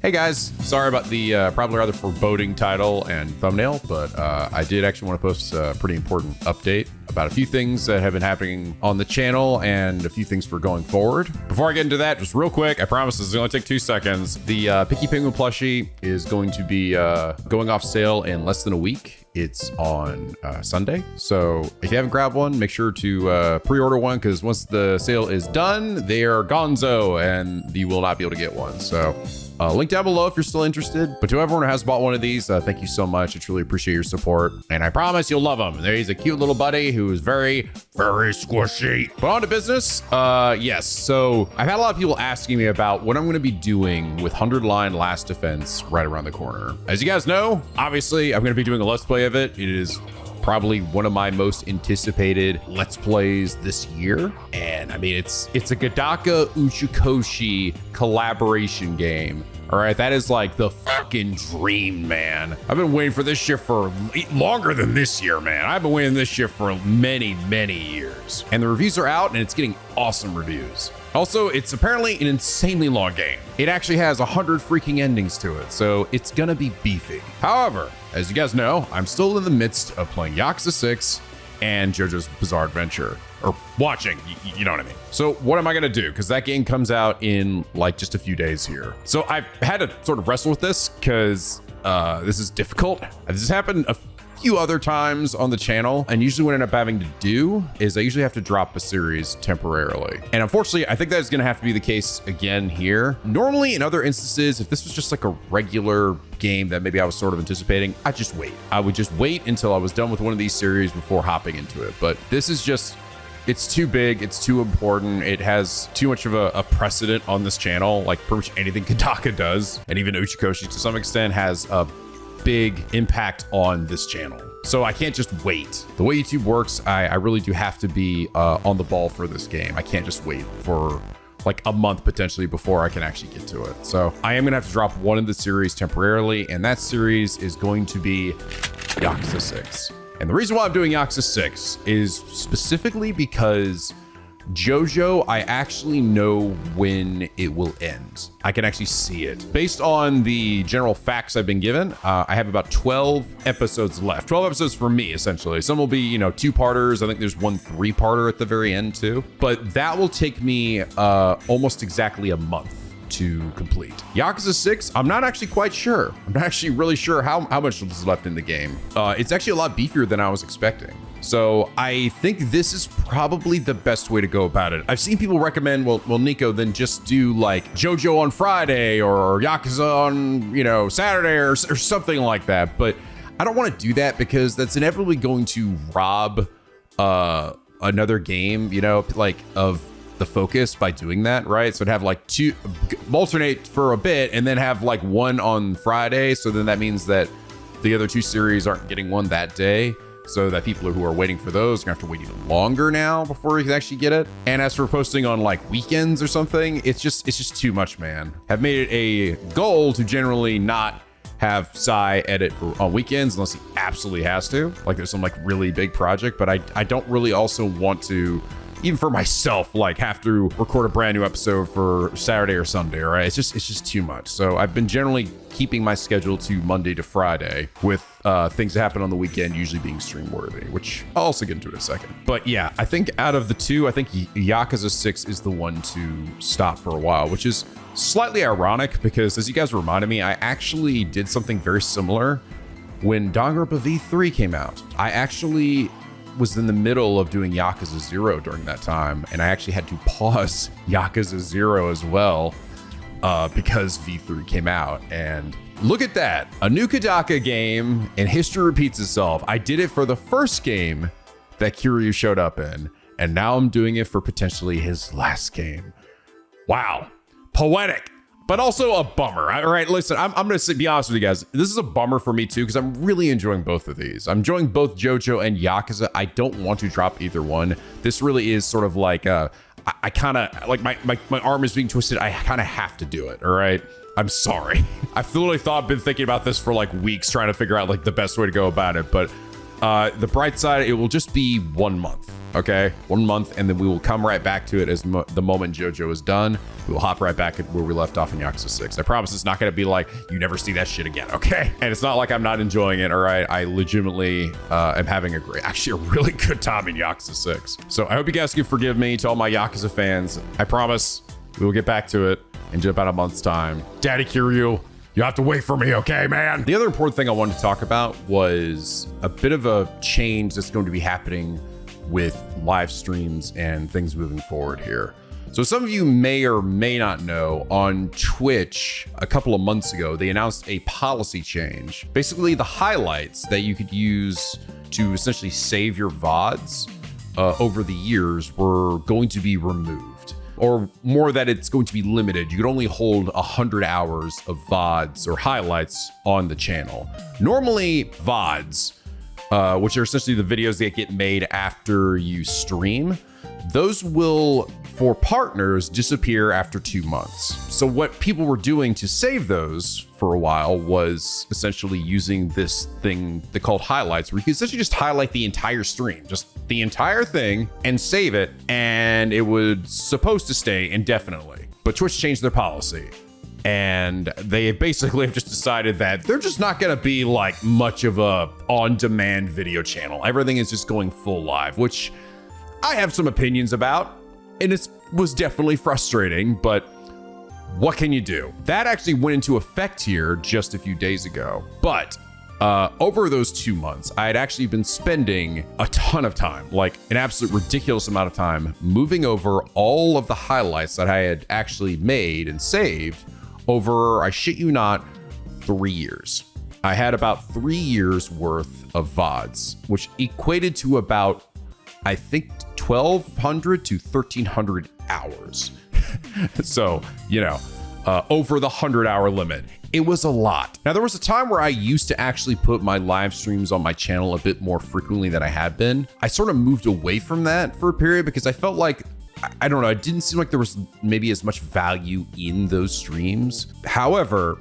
Hey guys, sorry about the probably rather foreboding title and thumbnail, but I did actually want to post a pretty important update about a few things that have been happening on the channel and a few things for going forward. Before I get into that, just real quick, I promise this is gonna take 2 seconds. The Picky Penguin plushie is going to be going off sale in less than a week. It's on Sunday. So if you haven't grabbed one, make sure to pre-order one, because once the sale is done, they are gonzo and you will not be able to get one. So link down below if you're still interested. But to everyone who has bought one of these, thank you so much. I truly appreciate your support. And I promise you'll love him. He's a cute little buddy who is very, very squishy. But on to business. Yes, so I've had a lot of people asking me about what I'm going to be doing with 100 Line Last Defense right around the corner. As you guys know, obviously, I'm going to be doing a Let's Play of it. It is probably one of my most anticipated Let's Plays this year. And I mean, it's a Gadaka Uchikoshi collaboration game. All right, that is like the fucking dream, man. I've been waiting for this shit for longer than this year, man. I've been waiting this shit for many, many years. And the reviews are out and it's getting awesome reviews. Also, it's apparently an insanely long game. It actually has 100 freaking endings to it, so it's gonna be beefy. However, as you guys know, I'm still in the midst of playing Yakuza 6 and JoJo's Bizarre Adventure, or watching, you know what I mean? So what am I gonna do? Because that game comes out in like just a few days here. So I've had to sort of wrestle with this because this is difficult. This has happened a few other times on the channel, and usually what I end up having to do is I usually have to drop a series temporarily. And unfortunately, I think that is gonna have to be the case again here. Normally in other instances, if this was just like a regular game that maybe I was sort of anticipating, I'd just wait. I would just wait until I was done with one of these series before hopping into it. But this is just, it's too big, it's too important, it has too much of a precedent on this channel. Like pretty much anything Kodaka does, and even Uchikoshi to some extent, has a big impact on this channel. So I can't just wait. The way YouTube works, I really do have to be on the ball for this game. I can't just wait for like a month potentially before I can actually get to it. So I am gonna have to drop one of the series temporarily, and that series is going to be Yakuza 6. And the reason why I'm doing Yakuza 6 is specifically because JoJo, I actually know when it will end. I can actually see it. Based on the general facts I've been given, I have about 12 episodes left. 12 episodes for me, essentially. Some will be, you know, 2-parters. I think there's one 3-parter at the very end too. But that will take me almost exactly a month to complete. Yakuza 6, I'm not actually quite sure. I'm not actually really sure how much is left in the game. It's actually a lot beefier than I was expecting. So I think this is probably the best way to go about it. I've seen people recommend, well, Nico, then just do like JoJo on Friday or Yakuza on, you know, Saturday or something like that. But I don't want to do that because that's inevitably going to rob another game, you know, like of the focus by doing that, right? So it'd have like 2 alternate for a bit and then have like one on Friday. So then that means that the other 2 series aren't getting one that day. So that people who are waiting for those are gonna have to wait even longer now before you can actually get it. And as for posting on like weekends or something, it's just too much, man. I've made it a goal to generally not have Sai edit on weekends unless he absolutely has to. Like there's some like really big project, but I don't really also want to, even for myself, like have to record a brand new episode for Saturday or Sunday, right? It's just too much. So I've been generally keeping my schedule to Monday to Friday with things that happen on the weekend usually being stream worthy, which I'll also get into in a second. But yeah, I think out of the 2, I think Yakuza 6 is the one to stop for a while, which is slightly ironic because as you guys reminded me, I actually did something very similar when Danganronpa V3 came out. I actually was in the middle of doing Yakuza 0 during that time, and I actually had to pause Yakuza 0 as well because V3 came out. And look at that, a new Kodaka game, and history repeats itself. I did it for the first game that Kiryu showed up in, and now I'm doing it for potentially his last game. Wow, poetic. But also a bummer. All right, listen, I'm gonna be honest with you guys. This is a bummer for me too, because I'm really enjoying both of these. I'm enjoying both JoJo and Yakuza. I don't want to drop either one. This really is sort of like, I kind of, like my arm is being twisted. I kind of have to do it, all right? I'm sorry. I've literally been thinking about this for like weeks, trying to figure out like the best way to go about it. But the bright side, it will just be 1 month. okay? 1 month, and then we will come right back to it as the moment JoJo is done. We will hop right back at where we left off in Yakuza 6. I promise it's not going to be like, you never see that shit again, okay? And it's not like I'm not enjoying it, all right? I legitimately am having actually a really good time in Yakuza 6. So I hope you guys can forgive me to all my Yakuza fans. I promise we will get back to it in about a month's time. Daddy Kiryu, you have to wait for me, okay, man? The other important thing I wanted to talk about was a bit of a change that's going to be happening with live streams and things moving forward here. So some of you may or may not know, on Twitch a couple of months ago, they announced a policy change. Basically, the highlights that you could use to essentially save your VODs over the years were going to be removed. Or more, that it's going to be limited. You could only hold 100 hours of VODs or highlights on the channel. Normally, VODs, which are essentially the videos that get made after you stream, those will, for partners, disappear after 2 months. So what people were doing to save those for a while was essentially using this thing they called highlights, where you could essentially just highlight the entire stream, just the entire thing, and save it, and it was supposed to stay indefinitely. But Twitch changed their policy, and they basically have just decided that they're just not going to be like much of a on-demand video channel. Everything is just going full live, which I have some opinions about, and it was definitely frustrating, but what can you do? That actually went into effect here just a few days ago. But over those 2 months, I had actually been spending a ton of time, like an absolute ridiculous amount of time, moving over all of the highlights that I had actually made and saved over, I shit you not, 3 years. I had about 3 years worth of VODs, which equated to about, I think, 1,200 to 1,300 hours. So, you know, over the 100-hour limit. It was a lot. Now, there was a time where I used to actually put my live streams on my channel a bit more frequently than I had been. I sort of moved away from that for a period because I felt like, I don't know, it didn't seem like there was maybe as much value in those streams. However,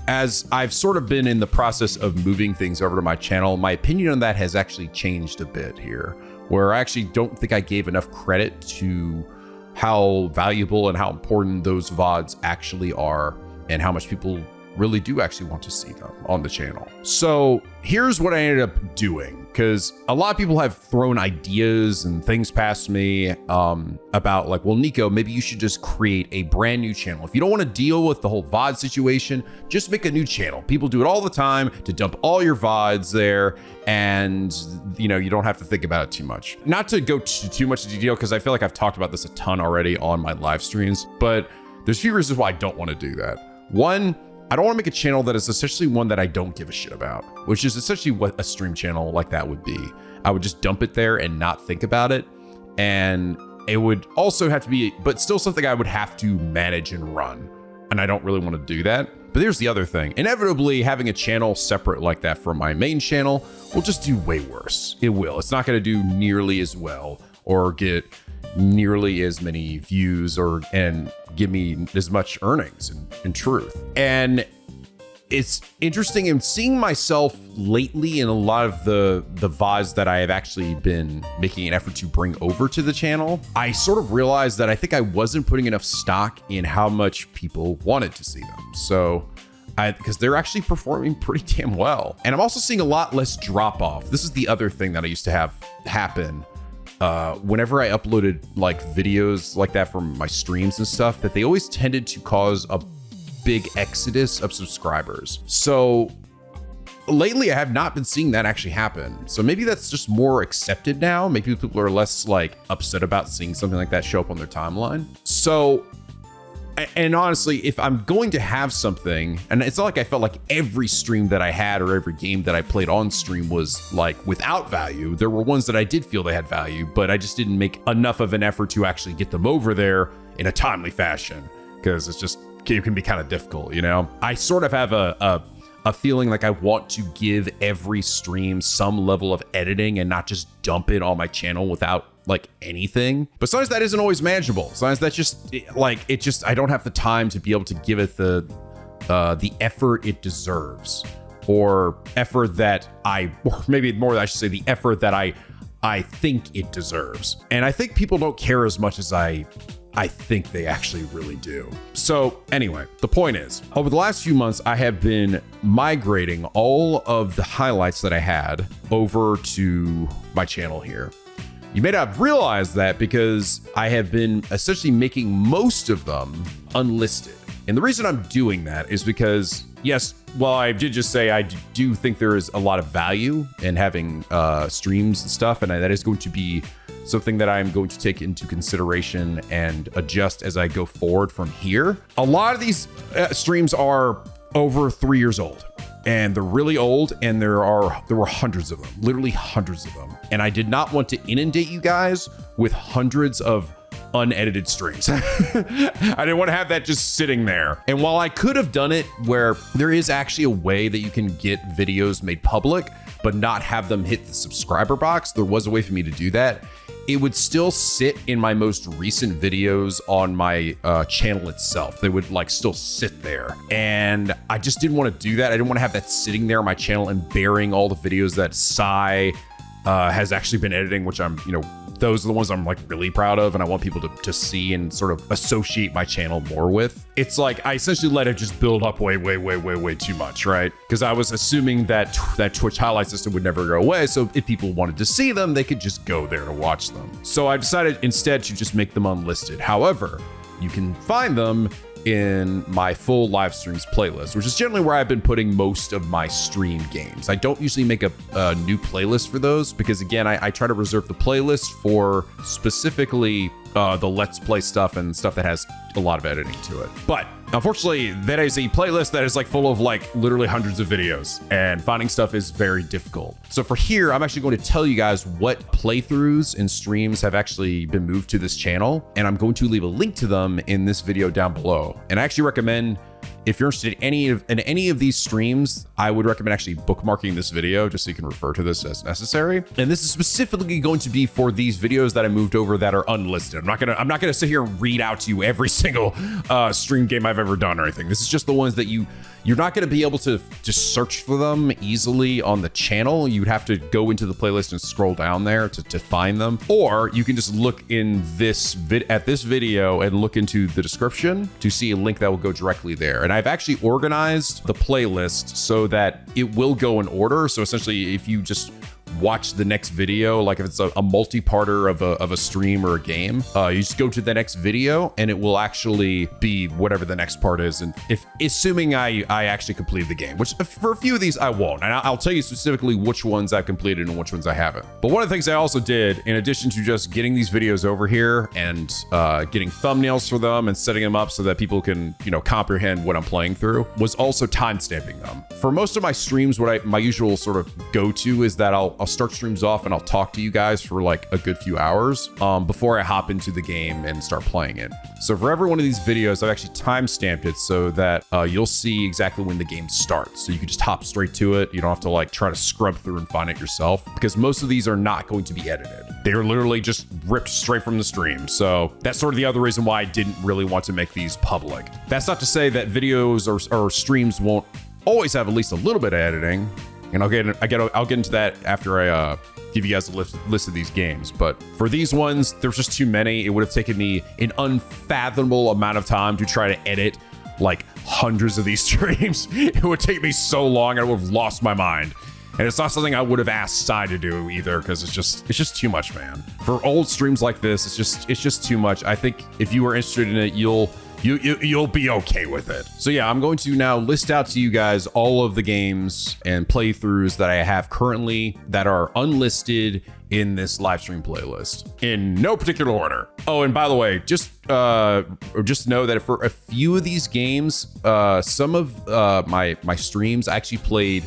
as I've sort of been in the process of moving things over to my channel, my opinion on that has actually changed a bit here, where I actually don't think I gave enough credit to how valuable and how important those VODs actually are, and how much people really do actually want to see them on the channel. So here's what I ended up doing, because a lot of people have thrown ideas and things past me about like, well, Nico, maybe you should just create a brand new channel. If you don't want to deal with the whole VOD situation, just make a new channel. People do it all the time, to dump all your VODs there, and you know, you don't have to think about it too much. Not to go too much into detail, because I feel like I've talked about this a ton already on my live streams, but there's a few reasons why I don't want to do that. One, I don't want to make a channel that is essentially one that I don't give a shit about, which is essentially what a stream channel like that would be. I would just dump it there and not think about it. And it would also have to be, but still something I would have to manage and run. And I don't really want to do that. But here's the other thing. Inevitably, having a channel separate like that from my main channel will just do way worse. It will. It's not going to do nearly as well or get nearly as many views and give me as much earnings in truth. And it's interesting in seeing myself lately in a lot of the VODs that I have actually been making an effort to bring over to the channel. I sort of realized that I think I wasn't putting enough stock in how much people wanted to see them. So because they're actually performing pretty damn well. And I'm also seeing a lot less drop off. This is the other thing that I used to have happen. Whenever I uploaded like videos like that from my streams and stuff, that they always tended to cause a big exodus of subscribers. So lately I have not been seeing that actually happen. So maybe that's just more accepted now. Maybe people are less like upset about seeing something like that show up on their timeline. So, and honestly, if I'm going to have something, and it's not like I felt like every stream that I had or every game that I played on stream was like without value. There were ones that I did feel they had value, but I just didn't make enough of an effort to actually get them over there in a timely fashion, because it can be kind of difficult, you know? I sort of have a feeling like I want to give every stream some level of editing and not just dump it on my channel without like anything. But sometimes that isn't always manageable. Sometimes that's just like, I don't have the time to be able to give it the effort it deserves, or effort that or maybe more, I should say, the effort that I I think it deserves. And I think people don't care as much as I think they actually really do. So anyway, the point is, over the last few months, I have been migrating all of the highlights that I had over to my channel here. You may not have realized that because I have been essentially making most of them unlisted. And the reason I'm doing that is because, yes, while I did just say I do think there is a lot of value in having streams and stuff, and that is going to be something that I'm going to take into consideration and adjust as I go forward from here. A lot of these streams are over 3 years old, and they're really old, and there were hundreds of them, literally hundreds of them. And I did not want to inundate you guys with hundreds of unedited streams. I didn't want to have that just sitting there. And while I could have done it where there is actually a way that you can get videos made public, but not have them hit the subscriber box, there was a way for me to do that. It would still sit in my most recent videos on my channel itself. They would like still sit there. And I just didn't want to do that. I didn't want to have that sitting there on my channel and burying all the videos that Sai has actually been editing, which I'm, those are the ones I'm like really proud of, and I want people to see and sort of associate my channel more with. It's like I essentially let it just build up way too much, right? Because I was assuming that that Twitch highlight system would never go away, so if people wanted to see them, they could just go there to watch them. So I decided instead to just make them unlisted. However, you can find them in my full live streams playlist, which is generally where I've been putting most of my stream games. I don't usually make a new playlist for those because, again, I try to reserve the playlist for specifically the Let's Play stuff and stuff that has a lot of editing to it. But unfortunately, that is a playlist that is like full of like literally hundreds of videos, and finding stuff is very difficult. So for here, I'm actually going to tell you guys what playthroughs and streams have actually been moved to this channel, and I'm going to leave a link to them in this video down below. And I actually recommend, if you're interested in any of these streams, I would recommend actually bookmarking this video just so you can refer to this as necessary. And this is specifically going to be for these videos that I moved over that are unlisted. I'm not gonna sit here and read out to you every single stream game I've ever done or anything. This is just the ones that you're not gonna be able to just search for them easily on the channel. You'd have to go into the playlist and scroll down there to find them. Or you can just look in at this video and look into the description to see a link that will go directly there. And I've actually organized the playlist so that it will go in order. So essentially, if you just watch the next video, like if it's a multi-parter of a stream or a game, you just go to the next video and it will actually be whatever the next part is. And if assuming I actually completed the game, which for a few of these I won't, and I'll tell you specifically which ones I've completed and which ones I haven't. But one of the things I also did, in addition to just getting these videos over here and getting thumbnails for them and setting them up so that people can comprehend what I'm playing through, was also timestamping them. For most of my streams, my usual sort of go-to is that I'll start streams off and I'll talk to you guys for like a good few hours before I hop into the game and start playing it. So for every one of these videos, I've actually time-stamped it so that you'll see exactly when the game starts. So you can just hop straight to it. You don't have to like try to scrub through and find it yourself, because most of these are not going to be edited. They're literally just ripped straight from the stream. So that's sort of the other reason why I didn't really want to make these public. That's not to say that videos or streams won't always have at least a little bit of editing. And I'll get into that after I give you guys a list of these games. But for these ones, there's just too many. It would have taken me an unfathomable amount of time to try to edit like hundreds of these streams. It would take me so long, I would have lost my mind. And it's not something I would have asked Sai to do either, because it's just too much, man. For old streams like this, it's just too much. I think if you are interested in it, you'll be okay with it. So yeah, I'm going to now list out to you guys all of the games and playthroughs that I have currently that are unlisted in this live stream playlist in no particular order. Oh, and by the way, just know that for a few of these games, some of my streams I actually played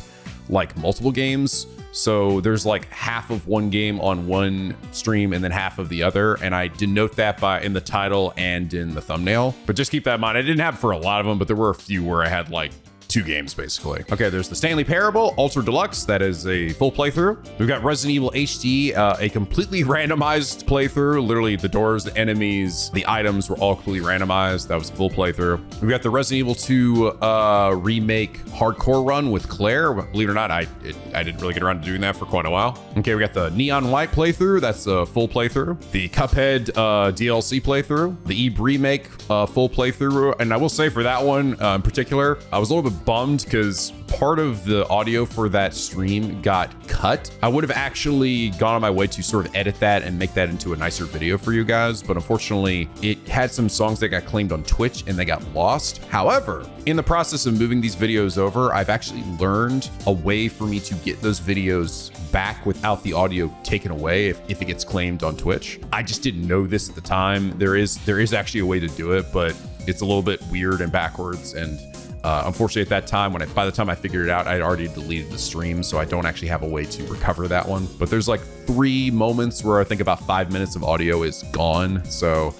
like multiple games. So there's like half of one game on one stream and then half of the other. And I denote that in the title and in the thumbnail. But just keep that in mind. I didn't have it for a lot of them, but there were a few where I had like 2 games, basically. Okay, there's the Stanley Parable Ultra Deluxe. That is a full playthrough. We've got Resident Evil HD, a completely randomized playthrough. Literally, the doors, the enemies, the items were all completely randomized. That was a full playthrough. We've got the Resident Evil 2 remake hardcore run with Claire. Believe it or not, I didn't really get around to doing that for quite a while. Okay, we got the Neon White playthrough. That's a full playthrough. The Cuphead DLC playthrough. The Eve remake full playthrough. And I will say for that one in particular, I was a little bit bummed because part of the audio for that stream got cut. I would have actually gone on my way to sort of edit that and make that into a nicer video for you guys, but unfortunately it had some songs that got claimed on Twitch and they got lost. However, in the process of moving these videos over, I've actually learned a way for me to get those videos back without the audio taken away if it gets claimed on Twitch. I just didn't know this at the time. There is actually a way to do it, but it's a little bit weird and backwards, and unfortunately at that time, by the time I figured it out, I'd already deleted the stream, so I don't actually have a way to recover that one. But there's like 3 moments where I think about 5 minutes of audio is gone, so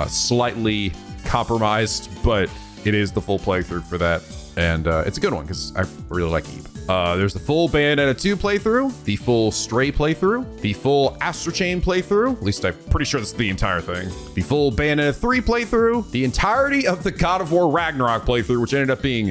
slightly compromised, but it is the full playthrough for that, and it's a good one because I really like Eve. There's the full Bayonetta 2 playthrough, the full Stray playthrough, the full Astro Chain playthrough, at least I'm pretty sure this is the entire thing, the full Bayonetta 3 playthrough, the entirety of the God of War Ragnarok playthrough, which ended up being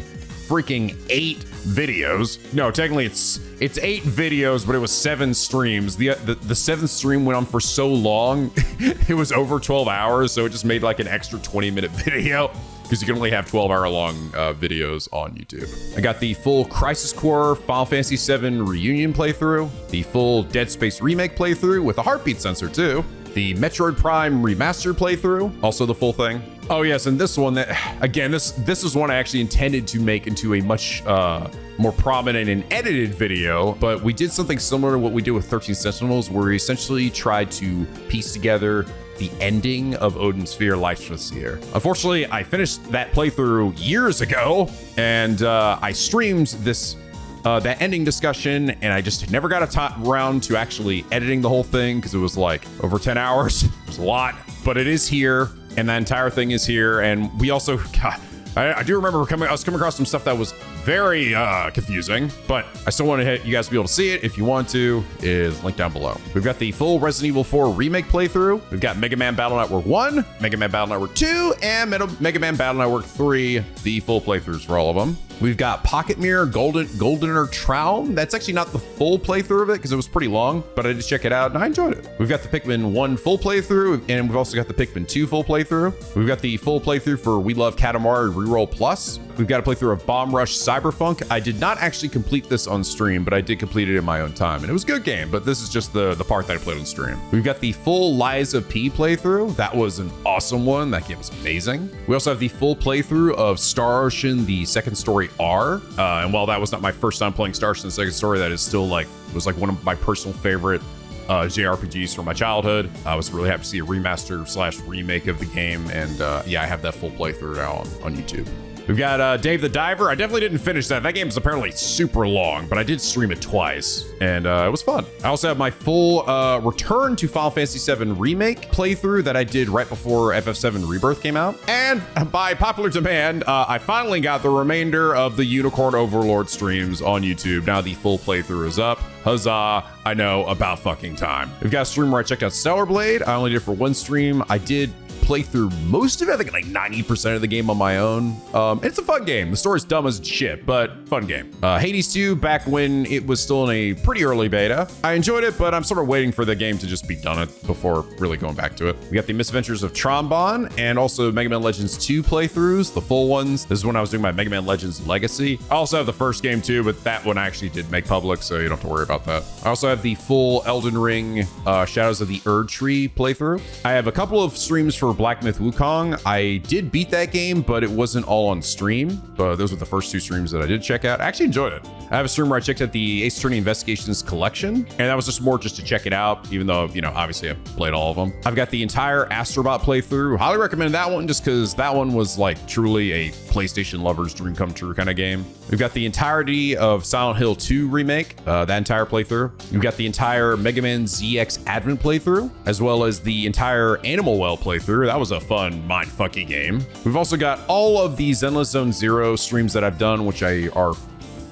freaking 8 videos. No, technically it's 8 videos, but it was 7 streams. The 7th stream went on for so long, it was over 12 hours, so it just made like an extra 20-minute video, because you can only have 12-hour-long videos on YouTube. I got the full Crisis Core Final Fantasy VII Reunion playthrough, the full Dead Space Remake playthrough with a heartbeat sensor too, the Metroid Prime Remastered playthrough, also the full thing. Oh yes, and this one, this is one I actually intended to make into a much more prominent and edited video, but we did something similar to what we did with 13 Sentinels, where we essentially tried to piece together the ending of Odin Sphere Life from the Seer. Unfortunately, I finished that playthrough years ago, and I streamed this that ending discussion, and I just never got around to actually editing the whole thing because it was like over 10 hours. It was a lot, but it is here, and that entire thing is here. And we also, God, I do remember I was coming across some stuff that was very confusing, but I still want you guys to be able to see it. If you want to, is linked down below. We've got the full Resident Evil 4 remake playthrough. We've got Mega Man Battle Network 1, Mega Man Battle Network 2, and Mega Man Battle Network 3, the full playthroughs for all of them. We've got Pocket Mirror Goldener Traum. That's actually not the full playthrough of it because it was pretty long, but I did check it out and I enjoyed it. We've got the Pikmin 1 full playthrough, and we've also got the Pikmin 2 full playthrough. We've got the full playthrough for We Love Katamari Reroll Plus. We've got a playthrough of Bomb Rush Cyberpunk. I did not actually complete this on stream, but I did complete it in my own time, and it was a good game, but this is just the part that I played on stream. We've got the full Liza P playthrough. That was an awesome one. That game was amazing. We also have the full playthrough of Star Ocean, the Second Story R. And while that was not my first time playing Star Ocean, the Second Story, that is still was one of my personal favorite JRPGs from my childhood. I was really happy to see a remaster / remake of the game, and yeah, I have that full playthrough now on YouTube. We've got Dave the Diver. I definitely didn't finish that. That game is apparently super long, but I did stream it twice, and it was fun. I also have my full Return to Final Fantasy VII Remake playthrough that I did right before FF7 Rebirth came out. And by popular demand, I finally got the remainder of the Unicorn Overlord streams on YouTube. Now the full playthrough is up. Huzzah, I know, about fucking time. We've got a stream where I checked out Stellar Blade. I only did it for one stream. I did play through most of it, I think like 90% of the game on my own. It's a fun game. The story's dumb as shit, but fun game. Hades 2, back when it was still in a pretty early beta. I enjoyed it, but I'm sort of waiting for the game to just be done before really going back to it. We got the Misadventures of Trombone and also Mega Man Legends 2 playthroughs, the full ones. This is when I was doing my Mega Man Legends Legacy. I also have the first game too, but that one I actually did make public, so you don't have to worry about that. I also have the full Elden Ring Shadows of the Erdtree playthrough. I have a couple of streams for Black Myth Wukong. I did beat that game, but it wasn't all on stream. But those were the first 2 streams that I did check out. I actually enjoyed it. I have a stream where I checked out the Ace Attorney Investigations collection, and that was just more just to check it out, even though, you know, obviously I played all of them. I've got the entire Astrobot playthrough. Highly recommend that one just because that one was like truly a PlayStation lover's dream come true kind of game. We've got the entirety of Silent Hill 2 remake, that entire playthrough. We've got the entire Mega Man ZX Advent playthrough, as well as the entire Animal Well playthrough. playthrough. That was a fun mind-fucking game. We've also got all of the Zenless Zone Zero streams that I've done, which are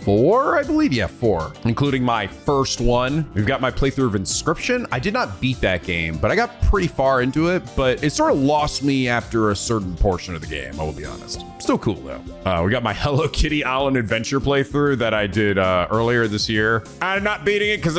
4, I believe. Yeah, 4, including my first one. We've got my playthrough of Inscription. I did not beat that game, but I got pretty far into it, but it sort of lost me after a certain portion of the game, I will be honest. Still cool though. We got my Hello Kitty Island Adventure playthrough that I did earlier this year. I'm not beating it because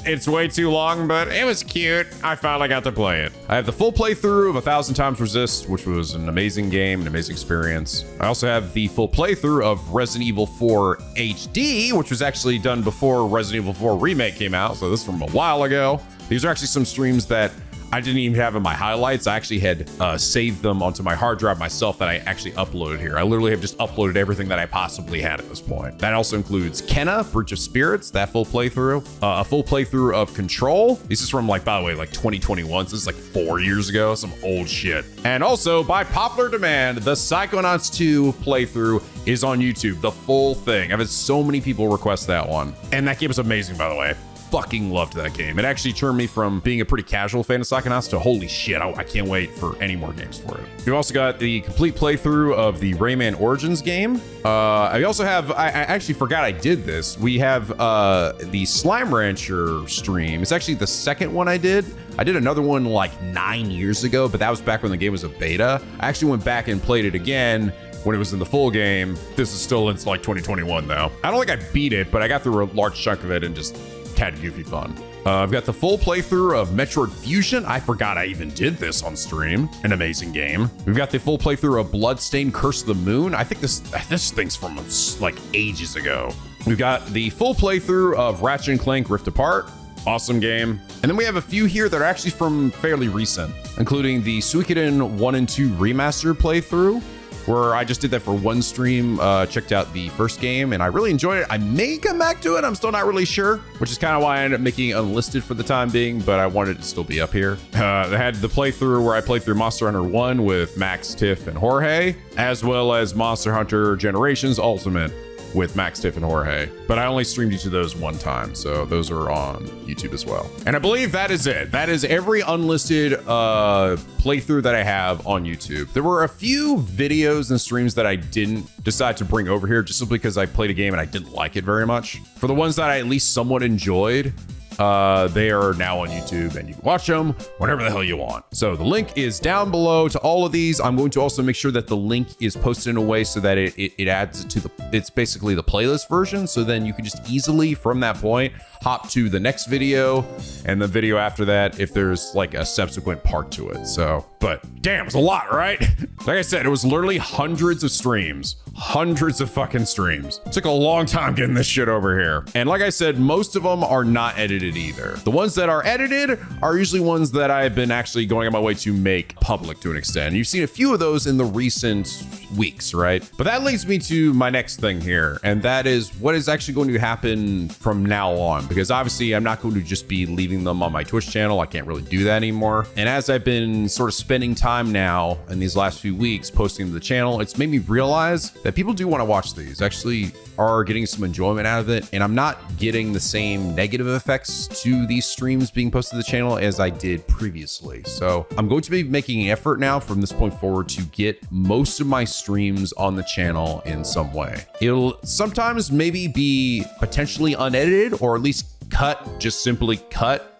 it's way too long, but it was cute. I finally got to play it. I have the full playthrough of 1000 Times Resist, which was an amazing game, an amazing experience. I also have the full playthrough of Resident Evil 4 HD, which was actually done before Resident Evil 4 Remake came out, so this is from a while ago. These are actually some streams that I didn't even have in my highlights. I actually had saved them onto my hard drive myself that I actually uploaded here. I literally have just uploaded everything that I possibly had at this point. That also includes Kenna, Breach of Spirits, that full playthrough, a full playthrough of Control. This is from, like, by the way, like 2021. So this is like 4 years ago, some old shit. And also, by popular demand, the Psychonauts 2 playthrough is on YouTube, the full thing. I've had so many people request that one. And that game is amazing, by the way. Fucking loved that game. It actually turned me from being a pretty casual fan of Psychonauts to holy shit, I can't wait for any more games for it. We've also got the complete playthrough of the Rayman Origins game. I also have, I actually forgot I did this. We have the Slime Rancher stream. It's actually the second one I did. I did another one like 9 years ago, but that was back when the game was a beta. I actually went back and played it again when it was in the full game. This is still in like 2021 though. I don't think I beat it, but I got through a large chunk of it and just had goofy fun. I've got the full playthrough of Metroid Fusion. I forgot I even did this on stream. An amazing game. We've got the full playthrough of Bloodstained Curse of the Moon. I think this thing's from like ages ago. We've got the full playthrough of Ratchet and Clank Rift Apart. Awesome game. And then we have a few here that are actually from fairly recent, including the Suikoden 1 and 2 remastered playthrough, where I just did that for one stream, checked out the first game, and I really enjoyed it. I may come back to it. I'm still not really sure, which is kind of why I ended up making it unlisted for the time being, but I wanted it to still be up here. I had the playthrough where I played through Monster Hunter 1 with Max, Tiff, and Jorge, as well as Monster Hunter Generations Ultimate with Max, Tiff, and Jorge. But I only streamed each of those one time, so those are on YouTube as well. And I believe that is it. That is every unlisted playthrough that I have on YouTube. There were a few videos and streams that I didn't decide to bring over here just simply because I played a game and I didn't like it very much. For the ones that I at least somewhat enjoyed, they are now on YouTube and you can watch them whenever the hell you want. So the link is down below to all of these. I'm going to also make sure that the link is posted in a way so that it adds it to it's basically the playlist version. So then you can just easily from that point hop to the next video and the video after that if there's like a subsequent part to it. So, but damn, it's a lot, right? Like I said, it was literally hundreds of streams, hundreds of fucking streams. It took a long time getting this shit over here. And like I said, most of them are not edited either. The ones that are edited are usually ones that I've been actually going on my way to make public to an extent. You've seen a few of those in the recent weeks, right? But that leads me to my next thing here, and that is what is actually going to happen from now on, because obviously I'm not going to just be leaving them on my Twitch channel. I can't really do that anymore. And as I've been sort of spending time now in these last few weeks posting to the channel, it's made me realize that people do want to watch these, actually are getting some enjoyment out of it. And I'm not getting the same negative effects to these streams being posted to the channel as I did previously. So I'm going to be making an effort now from this point forward to get most of my streams on the channel in some way. It'll sometimes maybe be potentially unedited or at least cut, just simply cut,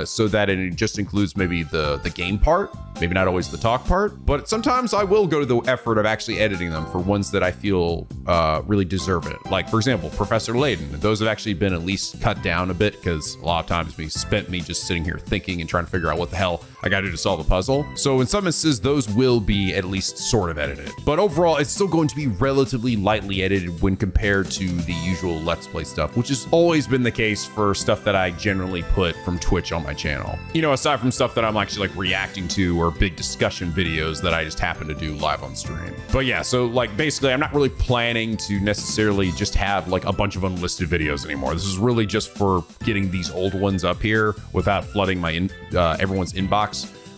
so that it just includes maybe the game part, maybe not always the talk part, but sometimes I will go to the effort of actually editing them for ones that I feel really deserve it. Like, for example, Professor Layton. Those have actually been at least cut down a bit because a lot of times we spent me just sitting here thinking and trying to figure out what the hell I got to do to solve a puzzle. So in some instances, those will be at least sort of edited. But overall, it's still going to be relatively lightly edited when compared to the usual Let's Play stuff, which has always been the case for stuff that I generally put from Twitch on my channel. You know, aside from stuff that I'm actually like reacting to or big discussion videos that I just happen to do live on stream. But yeah, so like basically I'm not really planning to necessarily just have like a bunch of unlisted videos anymore. This is really just for getting these old ones up here without flooding my everyone's inbox.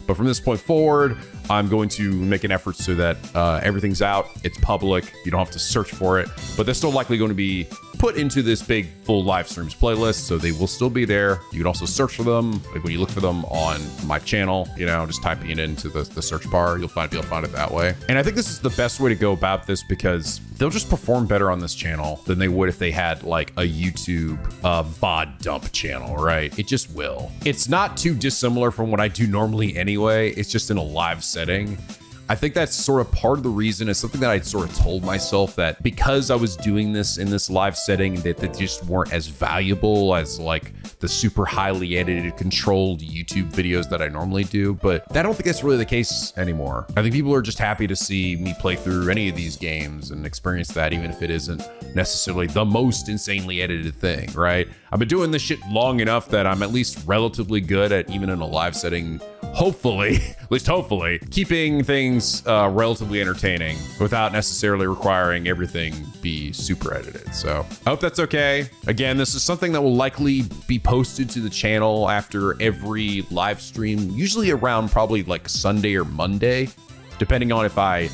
But from this point forward, I'm going to make an effort so that everything's out, it's public, you don't have to search for it, but there's still likely going to be put into this big full live streams playlist, so they will still be there. You can also search for them. Like when you look for them on my channel, you know, just typing it into the search bar, you'll be able to find it that way. And I think this is the best way to go about this because they'll just perform better on this channel than they would if they had like a YouTube VOD dump channel, right? It just will. It's not too dissimilar from what I do normally anyway. It's just in a live setting. I think that's sort of part of the reason. It's something that I sort of told myself that because I was doing this in this live setting, that they just weren't as valuable as like the super highly edited, controlled YouTube videos that I normally do. But I don't think that's really the case anymore. I think people are just happy to see me play through any of these games and experience that, even if it isn't necessarily the most insanely edited thing, right? I've been doing this shit long enough that I'm at least relatively good at, even in a live setting, hopefully, at least hopefully, keeping things relatively entertaining without necessarily requiring everything be super edited. So I hope that's okay. Again, this is something that will likely be posted to the channel after every live stream, usually around probably like Sunday or Monday, depending on if I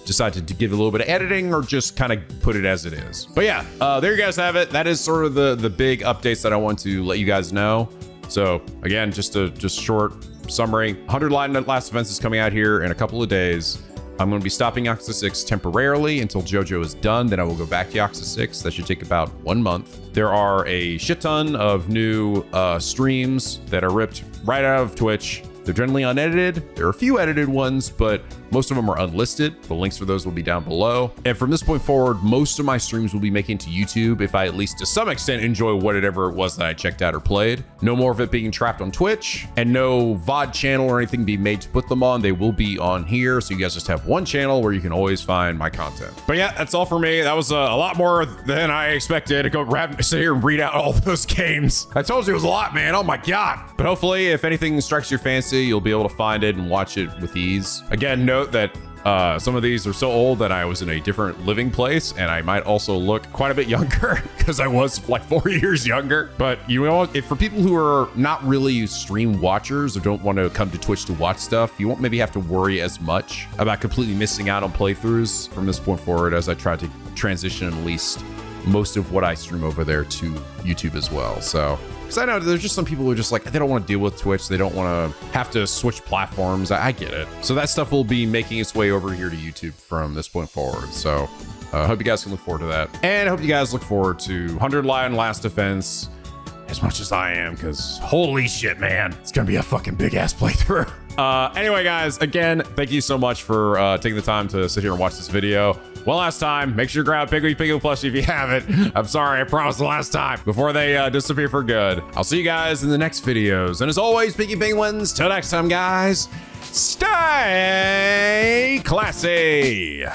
decide to give a little bit of editing or just kind of put it as it is. But yeah, there you guys have it. That is sort of the big updates that I want to let you guys know. So again, just short summary. 100 Last Defense is coming out here in a couple of days. I'm going to be stopping Yakuza 6 temporarily until JoJo is done. Then I will go back to Yakuza 6. That should take about 1 month. There are a shit ton of new streams that are ripped right out of Twitch. They're generally unedited. There are a few edited ones, but most of them are unlisted. The links for those will be down below. And from this point forward, most of my streams will be making to YouTube if I at least to some extent enjoy whatever it was that I checked out or played. No more of it being trapped on Twitch, and no VOD channel or anything being made to put them on. They will be on here, so you guys just have one channel where you can always find my content. But yeah, that's all for me. That was a lot more than I expected to go sit here and read out all those games. I told you it was a lot, man. Oh my God. But hopefully, if anything strikes your fancy, you'll be able to find it and watch it with ease. Again, note that some of these are so old that I was in a different living place, and I might also look quite a bit younger because I was like 4 years younger. But you know, if for people who are not really stream watchers or don't want to come to Twitch to watch stuff, you won't maybe have to worry as much about completely missing out on playthroughs from this point forward, as I try to transition at least most of what I stream over there to YouTube as well. So, because I know there's just some people who are just like, they don't want to deal with Twitch. They don't want to have to switch platforms. I get it. So that stuff will be making its way over here to YouTube from this point forward. So I hope you guys can look forward to that. And I hope you guys look forward to 100 Last Defense as much as I am, because holy shit, man, it's going to be a fucking big ass playthrough. Anyway, guys, again, thank you so much for taking the time to sit here and watch this video. One last time, make sure you grab Piggly Piggle plushie if you haven't. I'm sorry, I promised the last time before they disappear for good. I'll see you guys in the next videos. And as always, Piggy Penguins, till next time, guys, stay classy.